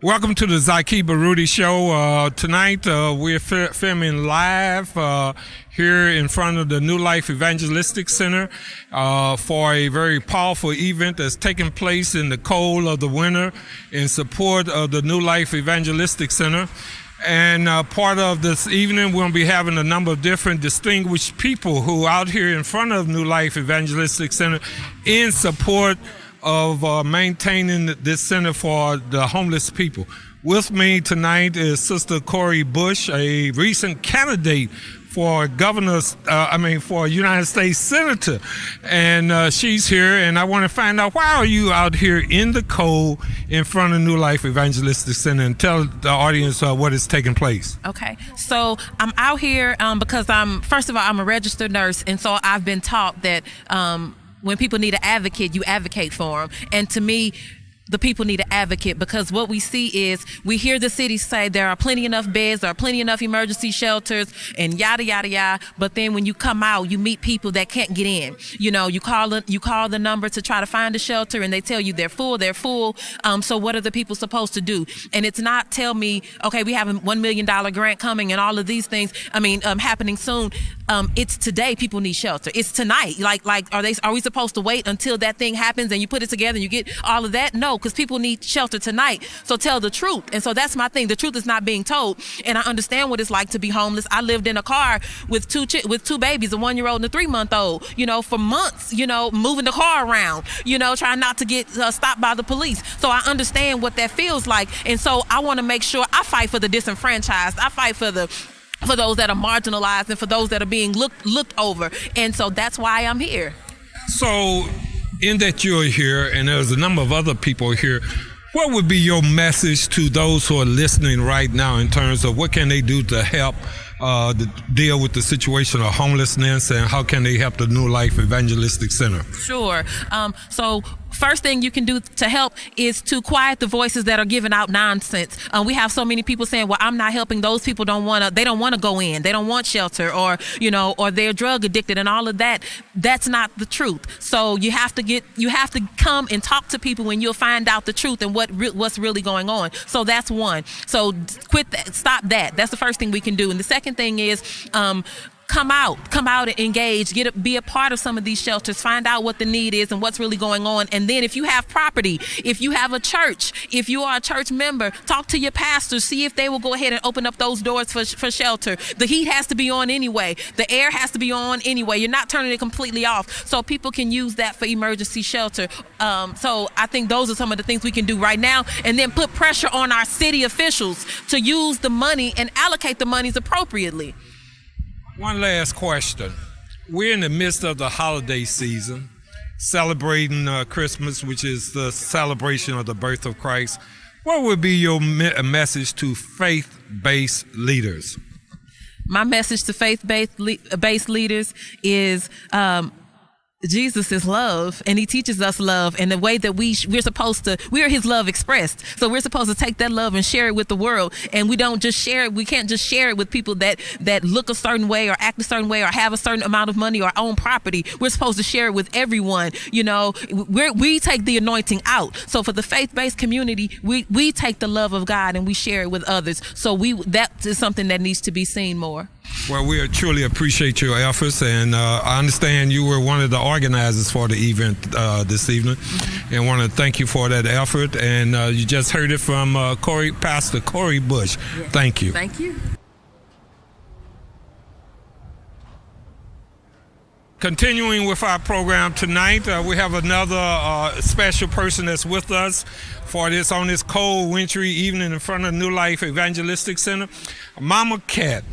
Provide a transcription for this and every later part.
Welcome to the Zaki Baruti Show. Tonight we're filming live here in front of the New Life Evangelistic Center for a very powerful event that's taking place in the cold of the winter in support of the New Life Evangelistic Center. And part of this evening, we'll be having a number of different distinguished people who are out here in front of New Life Evangelistic Center in support of maintaining this center for the homeless people. With me tonight is Sister Cori Bush, a recent candidate for for United States Senator. And she's here, and I want to find out, why are you out here in the cold in front of New Life Evangelistic Center, and tell the audience what is taking place. Okay, so I'm out here because first of all, I'm a registered nurse, and so I've been taught that when people need an advocate, you advocate for them. And to me, the people need an advocate, because what we see is, we hear the city say there are plenty enough beds, there are plenty enough emergency shelters, and yada yada yada. But then when you come out, you meet people that can't get in. You know, you call the number to try to find a shelter, and they tell you they're full. So what are the people supposed to do? And it's not tell me, okay, we have a $1 million grant coming and all of these things. Happening soon. It's today. People need shelter. It's tonight. Are we supposed to wait until that thing happens and you put it together and you get all of that? No, because people need shelter tonight. So tell the truth. And so that's my thing. The truth is not being told. And I understand what it's like to be homeless. I lived in a car with two babies, a 1-year-old and a 3-month-old, for months, moving the car around, trying not to get stopped by the police. So I understand what that feels like. And so I want to make sure I fight for the disenfranchised. I fight for those that are marginalized and for those that are being looked over. And so that's why I'm here. So in that you're here, and there's a number of other people here, what would be your message to those who are listening right now in terms of what can they do to help to deal with the situation of homelessness, and how can they help the New Life Evangelistic Center? Sure. So first thing you can do to help is to quiet the voices that are giving out nonsense. We have so many people saying, well, I'm not helping. Those people they don't want to go in. They don't want shelter, or they're drug addicted and all of that. That's not the truth. So you have to come and talk to people, and you'll find out the truth and what's really going on. So that's one. So quit that, stop that. That's the first thing we can do. And the second thing is, come out and engage, be a part of some of these shelters, find out what the need is and what's really going on. And then if you have property, if you have a church, if you are a church member, talk to your pastor, see if they will go ahead and open up those doors for shelter. The heat has to be on anyway. The air has to be on anyway. You're not turning it completely off. So people can use that for emergency shelter. So I think those are some of the things we can do right now, and then put pressure on our city officials to use the money and allocate the monies appropriately. One last question. We're in the midst of the holiday season, celebrating Christmas, which is the celebration of the birth of Christ. What would be your message to faith-based leaders? My message to faith-based leaders is Jesus is love, and he teaches us love, and the way that we're his love expressed. So we're supposed to take that love and share it with the world. And we can't just share it with people that look a certain way or act a certain way or have a certain amount of money or own property. We're supposed to share it with everyone. We take the anointing out. So for the faith-based community, we take the love of God and we share it with others. So that is something that needs to be seen more. Well, we truly appreciate your efforts, and I understand you were one of the organizers for the event this evening, and want to thank you for that effort. And you just heard it from Pastor Cori Bush. Yes. Thank you. Thank you. Continuing with our program tonight, we have another special person that's with us on this cold, wintry evening in front of New Life Evangelistic Center. Momma Cat,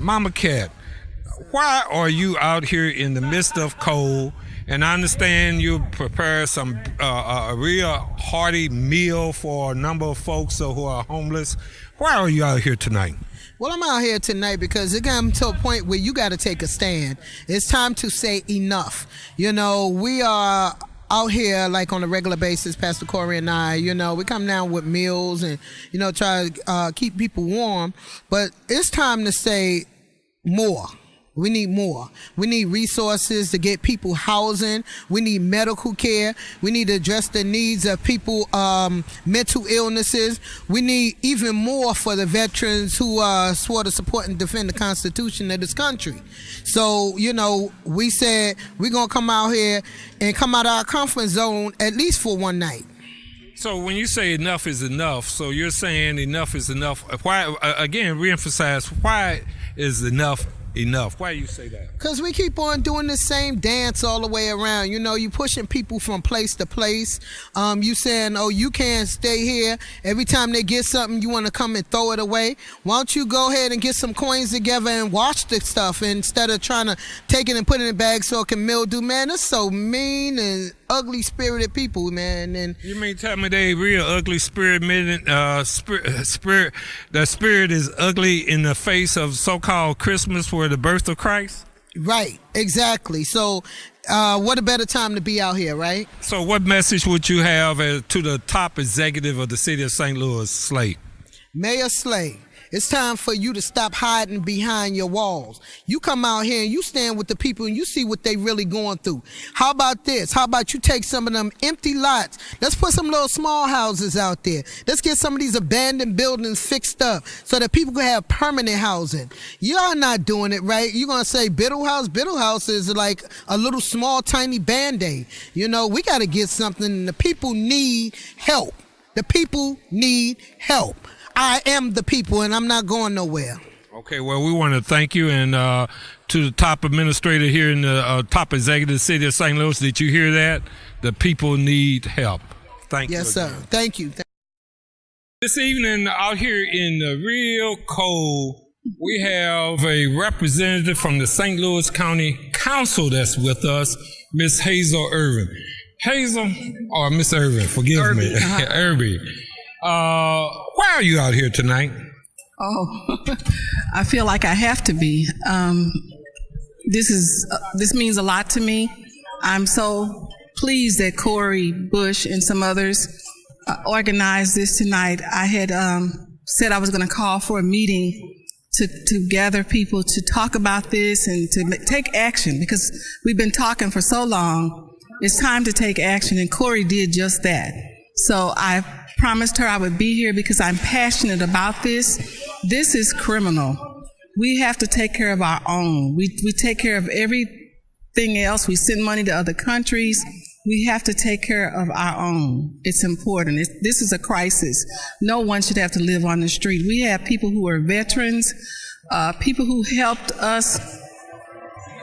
why are you out here in the midst of cold? And I understand you prepare a real hearty meal for a number of folks who are homeless. Why are you out here tonight? Well, I'm out here tonight because it got to a point where you got to take a stand. It's time to say enough. We are out here like on a regular basis, Pastor Cori and I, we come down with meals and, try to keep people warm. But it's time to say more. We need more. We need resources to get people housing. We need medical care. We need to address the needs of people, mental illnesses. We need even more for the veterans who swore to support and defend the Constitution of this country. So, you know, we said we're going to come out here and come out of our comfort zone at least for one night. So when you say enough is enough, so you're saying enough is enough. Why, again, reemphasize, why is enough? Why do you say that? Because we keep on doing the same dance all the way around. You know, you pushing people from place to place. You saying, oh, you can't stay here. Every time they get something, you want to come and throw it away. Why don't you go ahead and get some coins together and wash the stuff instead of trying to take it and put it in a bag so it can mildew? Man, that's so mean and ugly spirited people, man. And you mean tell me they real ugly spirit? The spirit is ugly in the face of so-called Christmas for the birth of Christ? Right, exactly. So what a better time to be out here, right? So what message would you have to the top executive of the city of St. Louis, Slate? Mayor Slate, it's time for you to stop hiding behind your walls. You come out here and you stand with the people and you see what they really going through. How about this? How about you take some of them empty lots? Let's put some little small houses out there. Let's get some of these abandoned buildings fixed up so that people can have permanent housing. Y'all not doing it right. You're going to say Biddle House? Biddle House is like a little small, tiny Band-Aid. You know, we got to get something. The people need help. The people need help. I am the people, and I'm not going nowhere. Okay, well, we want to thank you, and to the top administrator here in the top executive city of St. Louis, did you hear that? The people need help. Thank you. Yes, sir. Thank you. This evening, out here in the real cold, we have a representative from the St. Louis County Council that's with us, Miss Hazel Erbe. Hazel, or Miss Erbe, forgive me, Erbe. Why are you out here tonight? Oh, I feel like I have to be. This means a lot to me. I'm so pleased that Cori Bush and some others organized this tonight. I had said I was going to call for a meeting to gather people to talk about this and to take action, because we've been talking for so long. It's time to take action, and Cori did just that. So I promised her I would be here because I'm passionate about this. This is criminal. We have to take care of our own. We take care of everything else. We send money to other countries. We have to take care of our own. It's important. This is a crisis. No one should have to live on the street. We have people who are veterans, people who helped us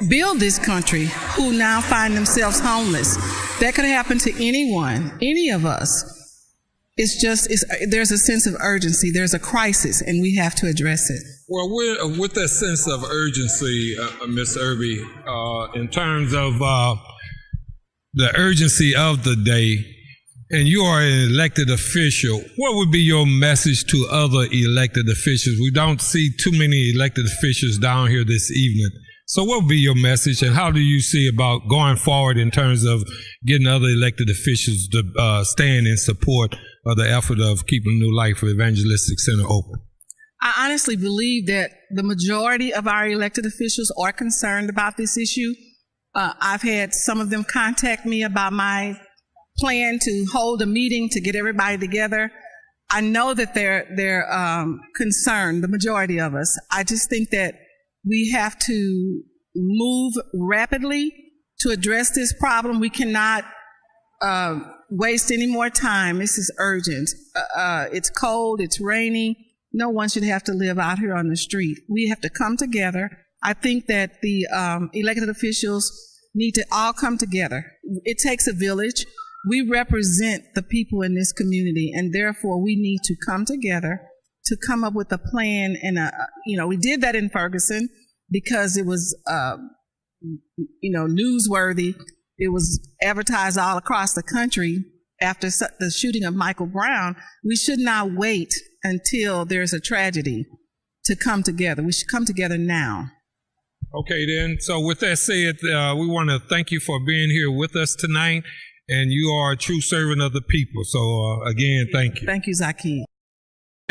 build this country, who now find themselves homeless. That could happen to anyone, any of us. There's a sense of urgency. There's a crisis, and we have to address it. Well, with that sense of urgency, Ms. Erbe, in terms of the urgency of the day, and you are an elected official, what would be your message to other elected officials? We don't see too many elected officials down here this evening. So what would be your message, and how do you see about going forward in terms of getting other elected officials to stand in support of the effort of keeping New Life Evangelistic Center open? I honestly believe that the majority of our elected officials are concerned about this issue. I've had some of them contact me about my plan to hold a meeting to get everybody together. I know that they're concerned, the majority of us. I just think that we have to move rapidly to address this problem. We cannot waste any more time. This is urgent. It's cold, it's raining. No one should have to live out here on the street. We have to come together. I think that the elected officials need to all come together. It takes a village. We represent the people in this community, and therefore we need to come together to come up with a plan. And we did that in Ferguson because it was newsworthy. It was advertised all across the country after the shooting of Michael Brown. We should not wait until there's a tragedy to come together. We should come together now. Okay, then. So with that said, we want to thank you for being here with us tonight, and you are a true servant of the people. So again, thank you. Thank you, Zaki.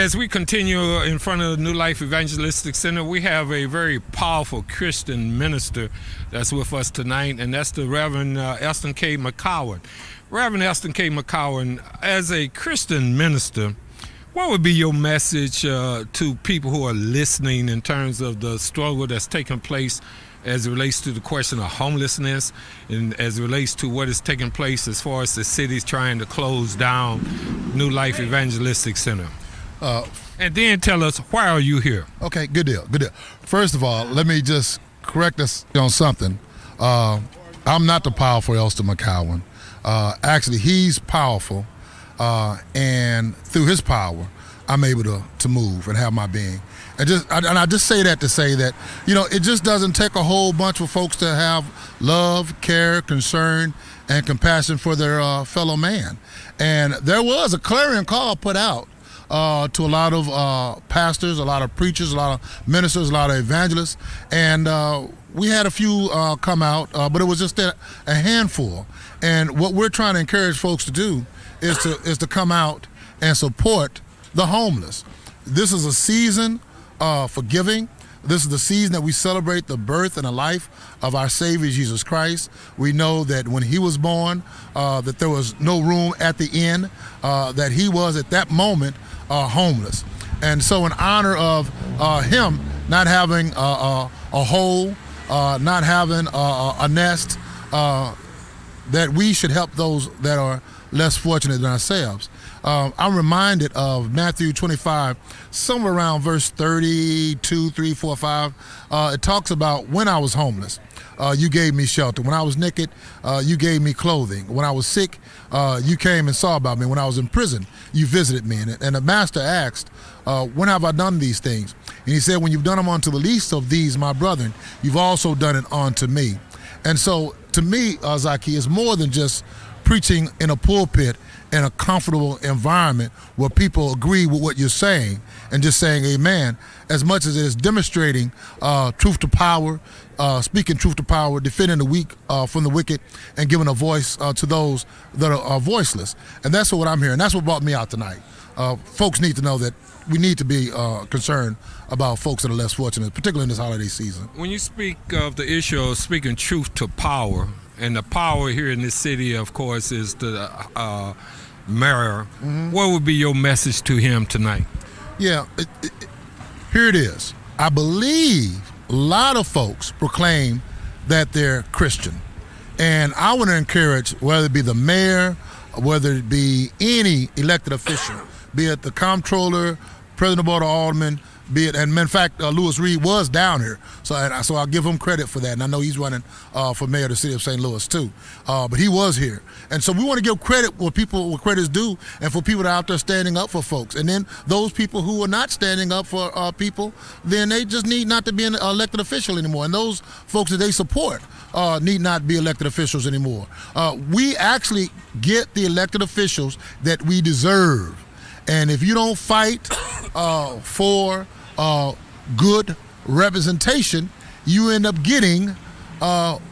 As we continue in front of the New Life Evangelistic Center, we have a very powerful Christian minister that's with us tonight, and that's the Reverend Elston K. McCowan. Reverend Elston K. McCowan, as a Christian minister, what would be your message to people who are listening in terms of the struggle that's taking place as it relates to the question of homelessness and as it relates to what is taking place as far as the city's trying to close down New Life Evangelistic Center? And then tell us, why are you here? Okay, good deal. First of all, let me just correct us on something. I'm not the powerful Elston McCowan. Actually, he's powerful, and through his power, I'm able to move and have my being. And I just say that to say that, it just doesn't take a whole bunch of folks to have love, care, concern, and compassion for their fellow man. And there was a clarion call put out to a lot of pastors, a lot of preachers, a lot of ministers, a lot of evangelists, and we had a few come out, but it was just a handful. And what we're trying to encourage folks to do is to come out and support the homeless. This is a season for giving. This is the season that we celebrate the birth and the life of our Savior, Jesus Christ. We know that when he was born, that there was no room at the inn, that he was at that moment homeless. And so in honor of him not having a hole, not having a nest, that we should help those that are less fortunate than ourselves. I'm reminded of Matthew 25, somewhere around verse 32, 3, 4, 5. It talks about when I was homeless, you gave me shelter. When I was naked, you gave me clothing. When I was sick, you came and saw about me. When I was in prison, you visited me. And the master asked, when have I done these things? And he said, when you've done them unto the least of these, my brethren, you've also done it unto me. And so to me, Zaki, is more than just preaching in a pulpit in a comfortable environment where people agree with what you're saying and just saying amen, as much as it is demonstrating truth to power, speaking truth to power, defending the weak from the wicked, and giving a voice to those that are voiceless. And that's what I'm hearing. That's what brought me out tonight. Folks need to know that we need to be concerned about folks that are less fortunate, particularly in this holiday season. When you speak of the issue of speaking truth to power, and the power here in this city, of course, is the mayor. Mm-hmm. What would be your message to him tonight? Yeah, here it is. I believe a lot of folks proclaim that they're Christian. And I want to encourage, whether it be the mayor, whether it be any elected official, be it the comptroller, president of the board of aldermen, be it, and in fact, Louis Reed was down here, so I'll give him credit for that, and I know he's running for mayor of the city of St. Louis too, but he was here, and so we want to give credit where credit's due, and for people that are out there standing up for folks, and then those people who are not standing up for people, then they just need not to be an elected official anymore, and those folks that they support need not be elected officials anymore. We actually get the elected officials that we deserve, and if you don't fight for good representation, you end up getting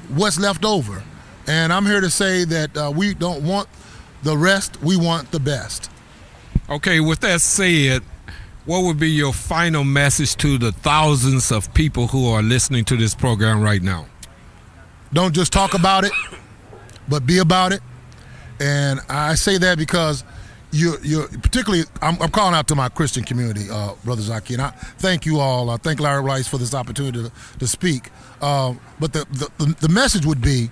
what's left over. And I'm here to say that we don't want the rest, we want the best. Okay, with that said, what would be your final message to the thousands of people who are listening to this program right now? Don't just talk about it, but be about it. And I say that because you're particularly, I'm calling out to my Christian community, Brother Zaki, and I thank you all. I thank Larry Rice for this opportunity to speak. But the message would be,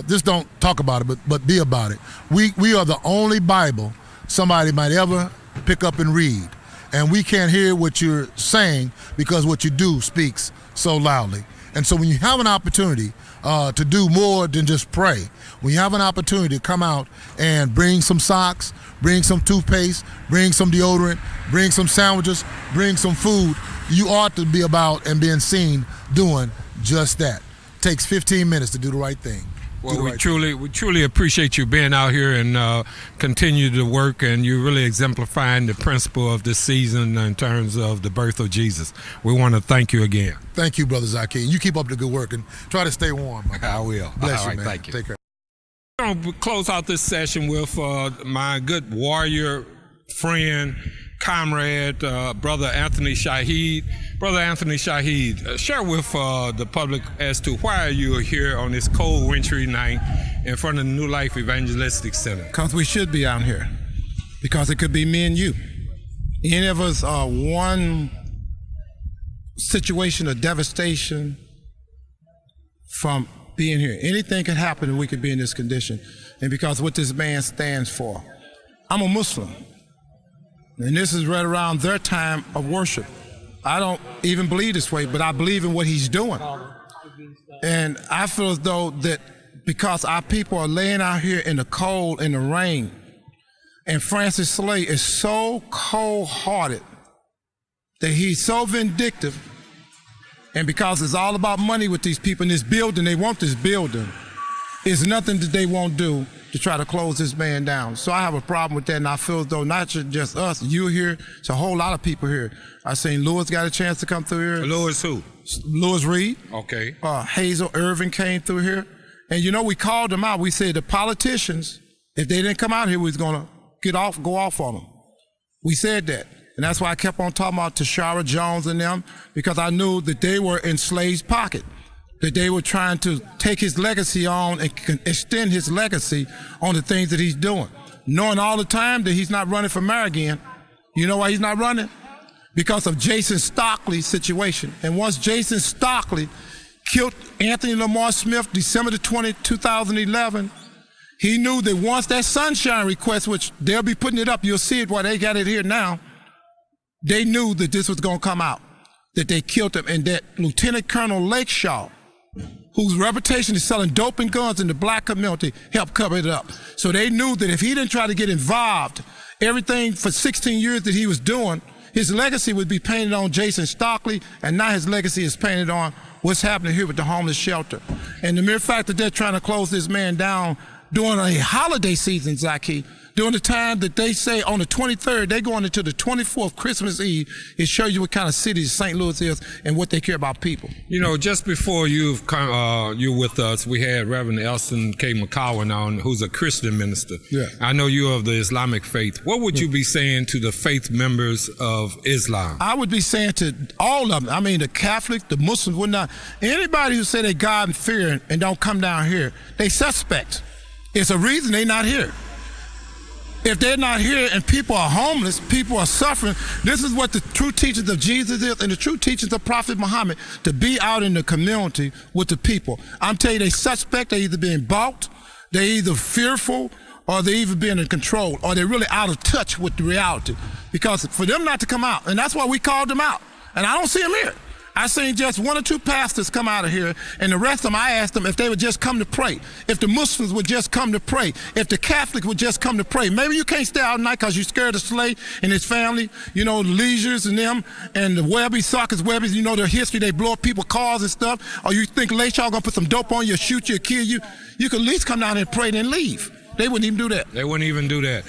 just don't talk about it, but be about it. We are the only Bible somebody might ever pick up and read, and we can't hear what you're saying because what you do speaks so loudly. And so when you have an opportunity to do more than just pray, when you have an opportunity to come out and bring some socks, bring some toothpaste, bring some deodorant, bring some sandwiches, bring some food, you ought to be about and being seen doing just that. It takes 15 minutes to do the right thing. Well, we truly appreciate you being out here and continue to work, and you're really exemplifying the principle of this season in terms of the birth of Jesus. We want to thank you again. Thank you, Brother Zaki. You keep up the good work and try to stay warm. I will. Bless all you, right, man. Thank you. Take care. I'm going to close out this session with my good warrior friend comrade, Brother Anthony Shahid. Brother Anthony Shahid, share with the public as to why you are here on this cold wintry night in front of the New Life Evangelistic Center. Because we should be out here. Because it could be me and you. Any of us are one situation of devastation from being here. Anything can happen and we could be in this condition. And because what this man stands for. I'm a Muslim. And this is right around their time of worship. I don't even believe this way, but I believe in what he's doing. And I feel as though that because our people are laying out here in the cold, in the rain, and Francis Slay is so cold-hearted that he's so vindictive, and because it's all about money with these people in this building, they want this building, there's nothing that they won't do to try to close this man down. So I have a problem with that, and I feel as though not just us, you here, it's a whole lot of people here. I seen Lewis got a chance to come through here. Lewis who? Lewis Reed. Okay. Hazel, Erbe came through here. And you know, we called them out. We said the politicians, if they didn't come out here, we was gonna go off on them. We said that. And that's why I kept on talking about Tashara Jones and them, because I knew that they were in Slade's pocket, that they were trying to take his legacy on and extend his legacy on the things that he's doing. Knowing all the time that he's not running for mayor again. You know why he's not running? Because of Jason Stockley's situation. And once Jason Stockley killed Anthony Lamar Smith December the 20th, 2011, he knew that once that sunshine request, which they'll be putting it up, you'll see it while they got it here now, they knew that this was going to come out, that they killed him, and that Lieutenant Colonel Lakeshaw, whose reputation is selling dope and guns in the black community, helped cover it up. So they knew that if he didn't try to get involved, everything for 16 years that he was doing, his legacy would be painted on Jason Stockley, and now his legacy is painted on what's happening here with the homeless shelter. And the mere fact that they're trying to close this man down during a holiday season, Zaki, during the time that they say on the 23rd, they're going into the 24th, Christmas Eve, it shows you what kind of city St. Louis is and what they care about people. You know, just before you with us, we had Reverend Elston K. McCowan on, who's a Christian minister. Yeah. I know you're of the Islamic faith. What would you be saying to the faith members of Islam? I would be saying to all of them, I mean, the Catholics, the Muslims, whatnot, anybody who say they God and fear and don't come down here, they suspect. It's a reason they're not here. If they're not here and people are homeless, people are suffering, this is what the true teachings of Jesus is and the true teachings of Prophet Muhammad, to be out in the community with the people. I'm telling you, they suspect they're either being bought, they're either fearful, or they're even being in control, or they're really out of touch with the reality. Because for them not to come out, and that's why we called them out, and I don't see them here. I seen just one or two pastors come out of here, and the rest of them, I asked them if they would just come to pray, if the Muslims would just come to pray, if the Catholics would just come to pray. Maybe you can't stay out at night because you're scared of Slade and his family, you know, the Leisures and them, and the Webbies, Sockers, Webbies, you know their history, they blow up people's cars and stuff, or you think Layshaw gonna put some dope on you, shoot you, kill you. You could at least come down and pray, then leave. They wouldn't even do that. They wouldn't even do that.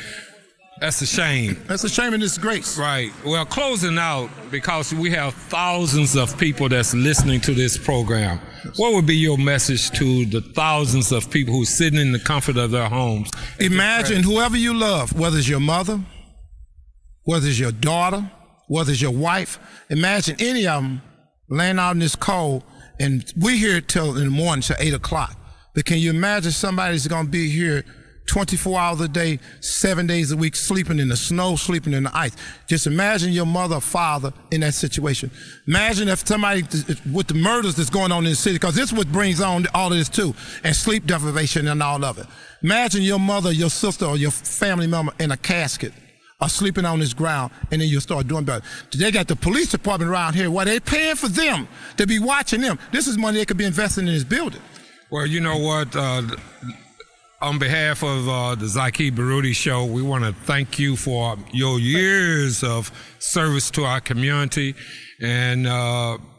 That's a shame. That's a shame in this grace. Right. Well, closing out, because we have thousands of people that's listening to this program, what would be your message to the thousands of people who are sitting in the comfort of their homes? Imagine whoever you love, whether it's your mother, whether it's your daughter, whether it's your wife, imagine any of them laying out in this cold, and we're here till in the morning, till 8 o'clock. But can you imagine somebody's going to be here 24 hours a day, 7 days a week, sleeping in the snow, sleeping in the ice? Just imagine your mother or father in that situation. Imagine if somebody, with the murders that's going on in the city, because this is what brings on all of this too, and sleep deprivation and all of it. Imagine your mother, your sister, or your family member in a casket, or sleeping on this ground, and then you start doing better. They got the police department around here where they paying for them to be watching them. This is money they could be investing in this building. Well, you know what? On behalf of the Zaki Baruti Show, we want to thank you for your years of service to our community. And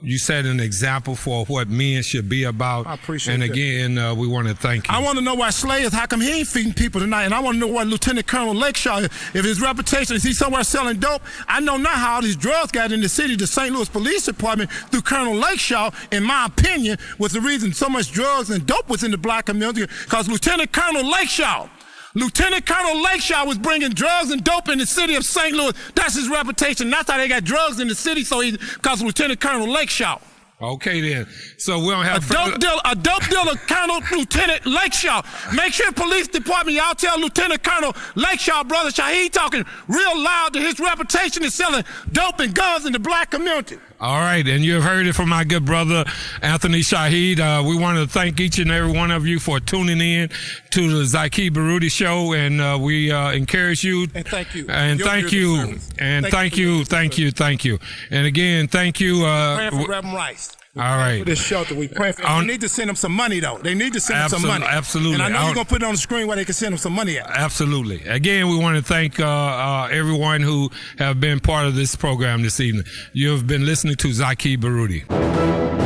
you set an example for what men should be about. I appreciate that. And again, we want to thank you. I want to know why Slade is, how come he ain't feeding people tonight? And I want to know why Lieutenant Colonel Lakeshaw, if his reputation, is he somewhere selling dope? I know now how all these drugs got in the city. The St. Louis Police Department, through Colonel Lakeshaw, in my opinion, was the reason so much drugs and dope was in the black community, because Lieutenant Colonel Lakeshaw, Lieutenant Colonel Lakeshaw was bringing drugs and dope in the city of St. Louis. That's his reputation. That's how they got drugs in the city, because Lieutenant Colonel Lakeshaw. Okay, then. So we don't have a dope dealer, Colonel Lieutenant Lakeshaw. Make sure police department, y'all tell Lieutenant Colonel Lakeshaw, brother Shahid, talking real loud that his reputation is selling dope and guns in the black community. All right, and you have heard it from my good brother, Anthony Shahid. We want to thank each and every one of you for tuning in to the Zaki Baruti Show, and we encourage you. And thank you. And thank you. And thank you. And again, thank you. Praying for Reverend Rice. All right. For this shelter, we pray for. They need to send them some money, though. They need to send them some money. Absolutely. And I know you're going to put it on the screen where they can send them some money at. Absolutely. Again, we want to thank everyone who have been part of this program this evening. You have been listening to Zaki Baruti.